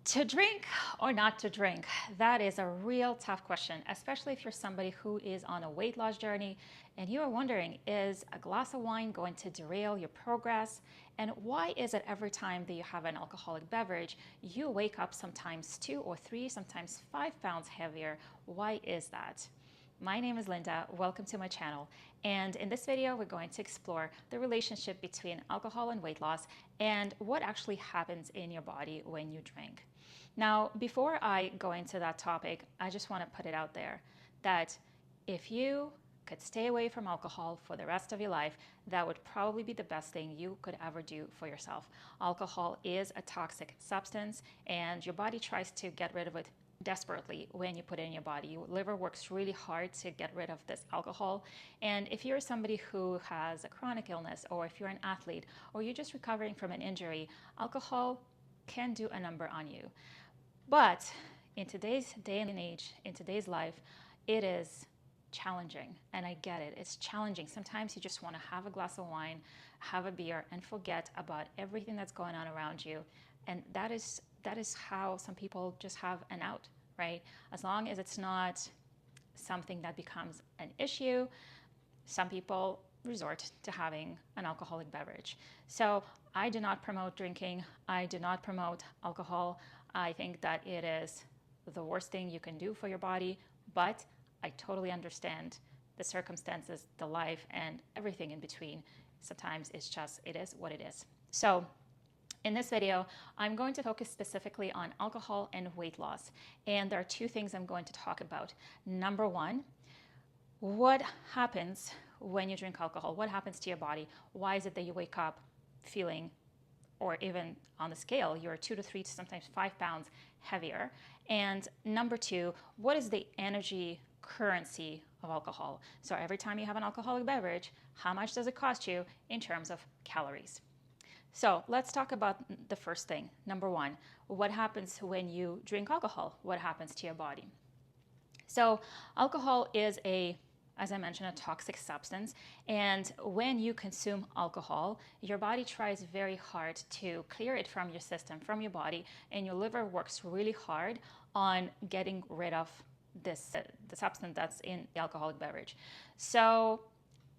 To drink or not to drink? That is a real tough question, especially if you're somebody who is on a weight loss journey and you are wondering, is a glass of wine going to derail your progress? And why is it every time that you have an alcoholic beverage, you wake up sometimes 2 or 3, sometimes 5 pounds heavier? Why is that? My name is Linda, welcome to my channel, and in this video we're going to explore the relationship between alcohol and weight loss and what actually happens in your body when you drink. Now, before I go into that topic, I just want to put it out there that if you could stay away from alcohol for the rest of your life, that would probably be the best thing you could ever do for yourself. Alcohol is a toxic substance and your body tries to get rid of it desperately when you put it in your body. Your liver works really hard to get rid of this alcohol. And if you're somebody who has a chronic illness, or if you're an athlete, or you're just recovering from an injury, alcohol can do a number on you. But in today's day and age, in today's life, it is challenging. And I get it, it's challenging. Sometimes you just want to have a glass of wine, have a beer, and forget about everything that's going on around you. And that is how some people just have an out, right? As long as it's not something that becomes an issue, some people resort to having an alcoholic beverage. So I do not promote drinking. I do not promote alcohol. I think that it is the worst thing you can do for your body, but I totally understand the circumstances, the life, and everything in between. Sometimes it is what it is. So in this video, I'm going to focus specifically on alcohol and weight loss. And there are 2 things I'm going to talk about. Number 1, what happens when you drink alcohol? What happens to your body? Why is it that you wake up feeling, or even on the scale, you're 2 to 3 to sometimes 5 pounds heavier? And number 2, what is the energy currency of alcohol? So every time you have an alcoholic beverage, how much does it cost you in terms of calories? So let's talk about the first thing. Number 1, what happens when you drink alcohol? What happens to your body? So alcohol is as I mentioned, a toxic substance. And when you consume alcohol, your body tries very hard to clear it from your system, from your body, and your liver works really hard on getting rid of the substance that's in the alcoholic beverage. So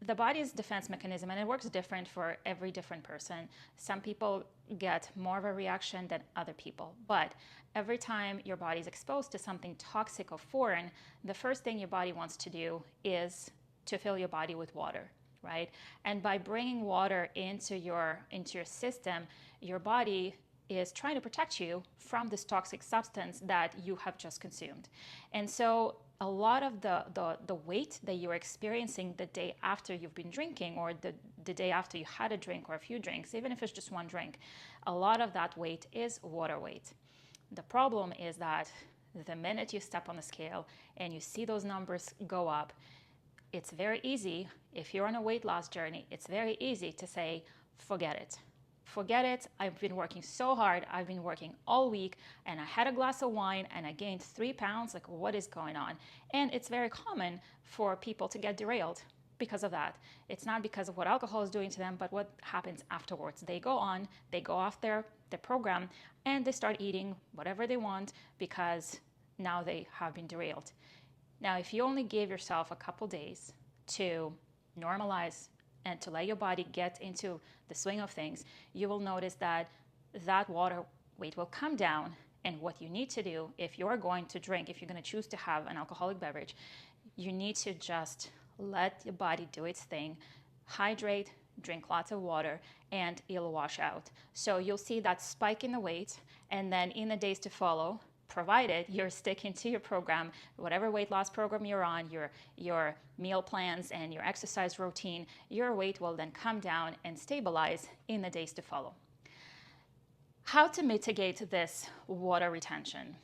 the body's defense mechanism, and it works different for every different person. Some people get more of a reaction than other people, but every time your body is exposed to something toxic or foreign, the first thing your body wants to do is to fill your body with water, right? And by bringing water into your system, your body is trying to protect you from this toxic substance that you have just consumed. And so a lot of the weight that you're experiencing the day after you've been drinking, or the day after you had a drink or a few drinks, even if it's just 1 drink, a lot of that weight is water weight. The problem is that the minute you step on the scale and you see those numbers go up, it's very easy, if you're on a weight loss journey, it's very easy to say, forget it. Forget it, I've been working so hard, I've been working all week, and I had a glass of wine and I gained 3 pounds, like what is going on? And it's very common for people to get derailed because of that. It's not because of what alcohol is doing to them, but what happens afterwards. They go off their program, and they start eating whatever they want because now they have been derailed. Now, if you only gave yourself a couple days to normalize and to let your body get into the swing of things, you will notice that water weight will come down. And what you need to do, if you're going to drink, if you're going to choose to have an alcoholic beverage, you need to just let your body do its thing, hydrate, drink lots of water, and it'll wash out. So you'll see that spike in the weight, and then in the days to follow, provided you're sticking to your program, whatever weight loss program you're on, your meal plans and your exercise routine, your weight will then come down and stabilize in the days to follow. How to mitigate this water retention?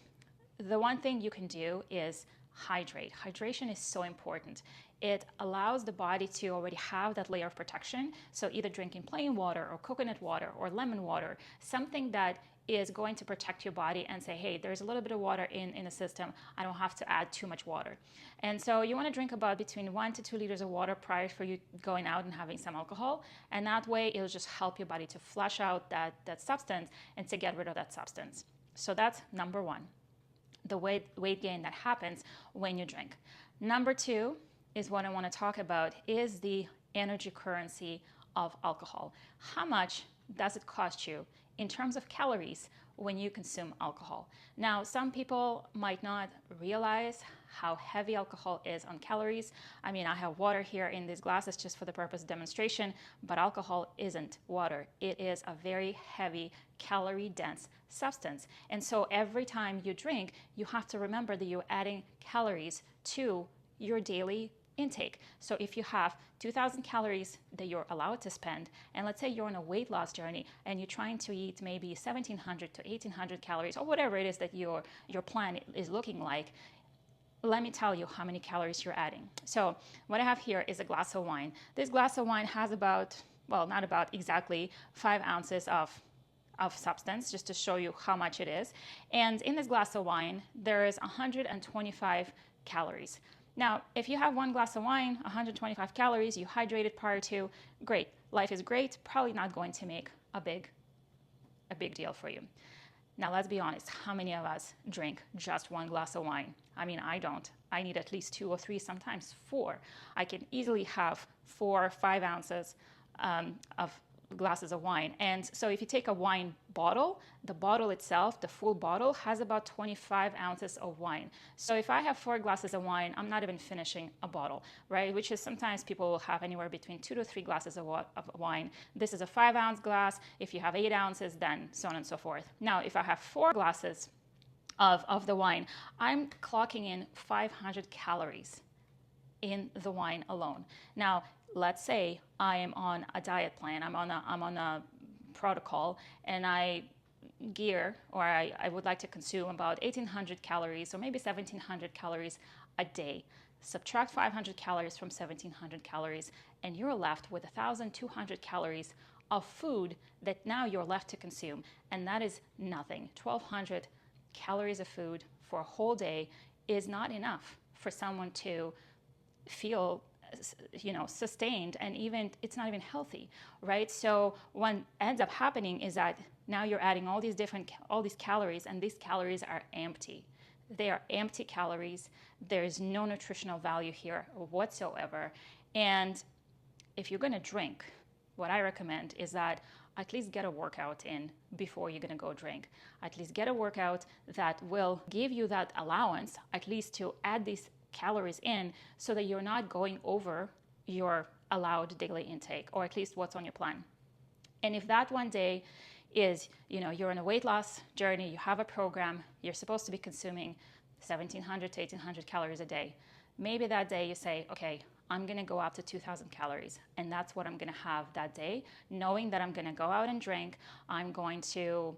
The one thing you can do is hydrate. Hydration is so important. It allows the body to already have that layer of protection. So either drinking plain water or coconut water or lemon water, something that is going to protect your body and say, hey, there's a little bit of water in the system. I don't have to add too much water. And so you want to drink about between 1 to 2 liters of water prior for you going out and having some alcohol. And that way it'll just help your body to flush out that substance and to get rid of that substance. So that's number one, the weight gain that happens when you drink. Number two is what I want to talk about is the energy currency of alcohol. How much does it cost you in terms of calories when you consume alcohol? Now, some people might not realize how heavy alcohol is on calories. I mean, I have water here in these glasses just for the purpose of demonstration, but alcohol isn't water. It is a very heavy, calorie-dense substance. And so every time you drink, you have to remember that you're adding calories to your daily intake. So if you have 2,000 calories that you're allowed to spend, and let's say you're on a weight loss journey and you're trying to eat maybe 1,700 to 1,800 calories or whatever it is that your plan is looking like, let me tell you how many calories you're adding. So what I have here is a glass of wine. This glass of wine has about, well, not about, exactly 5 ounces of substance, just to show you how much it is. And in this glass of wine, there is 125 calories. Now, if you have one glass of wine, 125 calories, you hydrated prior to, great, life is great, probably not going to make a big deal for you. Now, let's be honest, how many of us drink just one glass of wine? I mean, I don't. I need at least 2 or 3, sometimes 4. I can easily have 4 or 5 ounces of glasses of wine. And so if you take a wine bottle, the bottle itself, the full bottle, has about 25 ounces of wine. So if I have 4 glasses of wine, I'm not even finishing a bottle, right? Which is sometimes people will have anywhere between 2 to 3 glasses of wine. This is a 5-ounce glass. If you have 8 ounces, then so on and so forth. Now, if I have 4 glasses of the wine, I'm clocking in 500 calories in the wine alone. Now, let's say I am on a diet plan, I'm on a protocol, and I would like to consume about 1,800 calories or maybe 1,700 calories a day. Subtract 500 calories from 1,700 calories, and you're left with 1,200 calories of food that now you're left to consume, and that is nothing. 1,200 calories of food for a whole day is not enough for someone to feel sustained, and even it's not even healthy, right? So what ends up happening is that now you're adding all these calories, and these calories are empty. They are empty calories. There's no nutritional value here whatsoever. And if you're going to drink, what I recommend is that at least get a workout in before you're going to go drink. At least get a workout that will give you that allowance, at least to add these calories in, so that you're not going over your allowed daily intake, or at least what's on your plan. And if that one day is, you're on a weight loss journey, you have a program, you're supposed to be consuming 1,700 to 1,800 calories a day, maybe that day you say, okay, I'm going to go up to 2,000 calories, and that's what I'm going to have that day, knowing that I'm going to go out and drink, I'm going to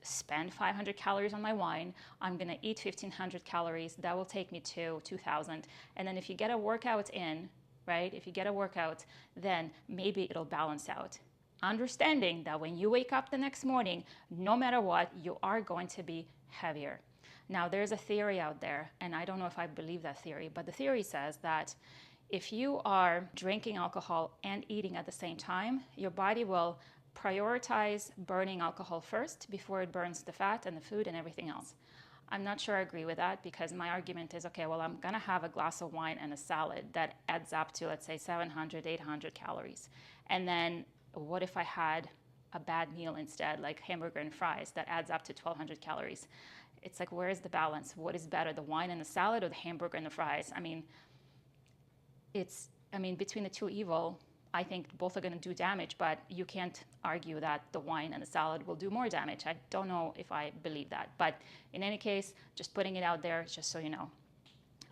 spend 500 calories on my wine, I'm going to eat 1,500 calories, that will take me to 2,000. And then if you get a workout in, right, if you get a workout, then maybe it'll balance out. Understanding that when you wake up the next morning, no matter what, you are going to be heavier. Now, there's a theory out there, and I don't know if I believe that theory, but the theory says that if you are drinking alcohol and eating at the same time, your body will prioritize burning alcohol first before it burns the fat and the food and everything else. I'm not sure I agree with that, because my argument is, okay, well, I'm going to have a glass of wine and a salad that adds up to, let's say, 700, 800 calories. And then what if I had a bad meal instead, like hamburger and fries, that adds up to 1,200 calories? It's like, where is the balance? What is better, the wine and the salad or the hamburger and the fries? I mean, between the two evil, I think both are going to do damage, but you can't argue that the wine and the salad will do more damage. I don't know if I believe that, but in any case, just putting it out there just so you know.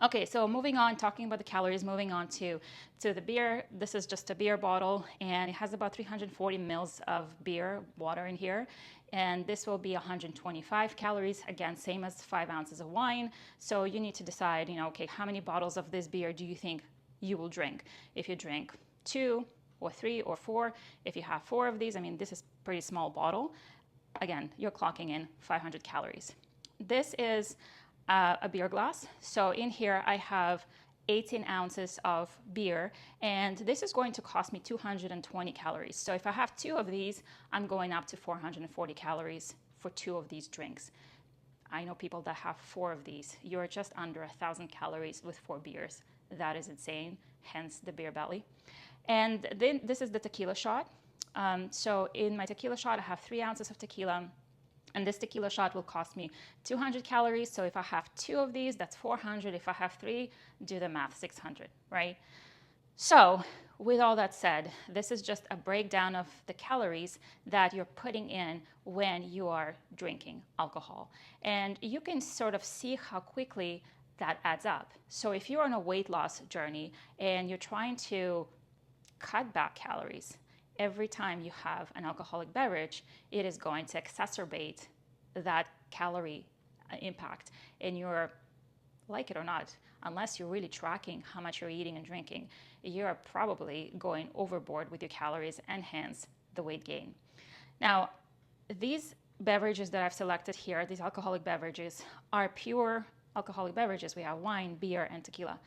Okay, so moving on, talking about the calories, moving on to the beer. This is just a beer bottle, and it has about 340 mils of beer, water in here. And this will be 125 calories, again, same as 5 ounces of wine. So you need to decide, okay, how many bottles of this beer do you think you will drink? If you drink 2 or 3 or 4, if you have 4 of these, this is a pretty small bottle. Again, you're clocking in 500 calories. This is a beer glass. So in here I have 18 ounces of beer, and this is going to cost me 220 calories. So if I have 2 of these, I'm going up to 440 calories for 2 of these drinks. I know people that have 4 of these. You're just under 1,000 calories with 4 beers. That is insane, hence the beer belly. And then this is the tequila shot. So in my tequila shot, I have 3 ounces of tequila. And this tequila shot will cost me 200 calories. So if I have 2 of these, that's 400. If I have 3, do the math, 600, right? So with all that said, this is just a breakdown of the calories that you're putting in when you are drinking alcohol. And you can sort of see how quickly that adds up. So if you're on a weight loss journey and you're trying to cut back calories, every time you have an alcoholic beverage, it is going to exacerbate that calorie impact. And you're, like it or not, unless you're really tracking how much you're eating and drinking, you're probably going overboard with your calories and hence the weight gain. Now, these beverages that I've selected here, these alcoholic beverages, are pure alcoholic beverages. We have wine, beer, and tequila.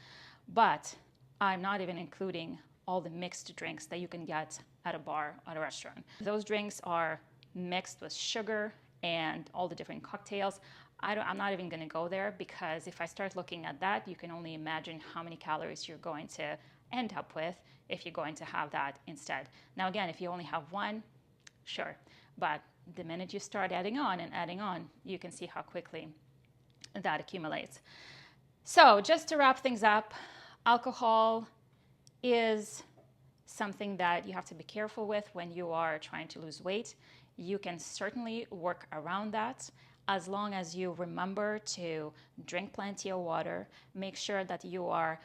But I'm not even including all the mixed drinks that you can get at a bar or a restaurant. Those drinks are mixed with sugar and all the different cocktails. I'm not even going to go there, because if I start looking at that, you can only imagine how many calories you're going to end up with if you're going to have that instead. Now again, if you only have one, sure. But the minute you start adding on and adding on, you can see how quickly that accumulates. So just to wrap things up, alcohol is something that you have to be careful with when you are trying to lose weight. You can certainly work around that as long as you remember to drink plenty of water, make sure that you are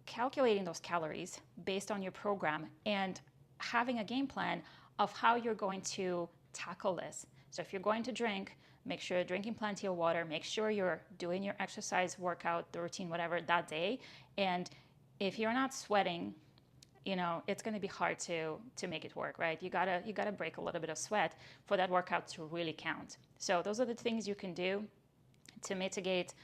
calculating those calories based on your program and having a game plan of how you're going to tackle this. So if you're going to drink, make sure you're drinking plenty of water, make sure you're doing your exercise, workout, the routine, whatever, that day. And if you're not sweating, you know, it's going to be hard to make it work, right? You gotta break a little bit of sweat for that workout to really count. So those are the things you can do to mitigate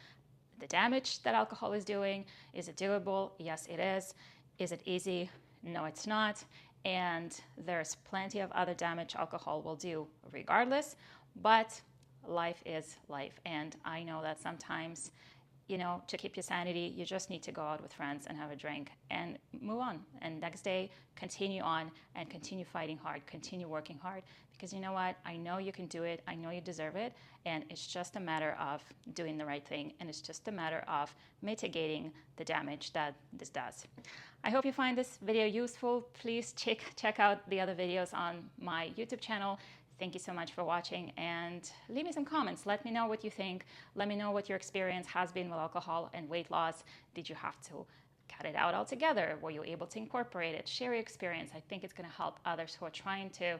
the damage that alcohol is doing. Is it doable? Yes, it is. Is it easy? No, it's not. And there's plenty of other damage alcohol will do regardless, but life is life. And I know that sometimes, you know, to keep your sanity, you just need to go out with friends and have a drink and move on. And next day, continue on and continue fighting hard, continue working hard. Because you know what? I know you can do it. I know you deserve it. And it's just a matter of doing the right thing. And it's just a matter of mitigating the damage that this does. I hope you find this video useful. Please check out the other videos on my YouTube channel. Thank you so much for watching, and leave me some comments. Let me know what you think. Let me know what your experience has been with alcohol and weight loss. Did you have to cut it out altogether? Were you able to incorporate it? Share your experience. I think it's going to help others who are trying to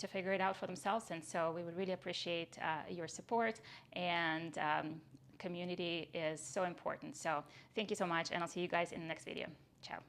figure it out for themselves. And so we would really appreciate your support, and community is so important. So thank you so much, and I'll see you guys in the next video. Ciao.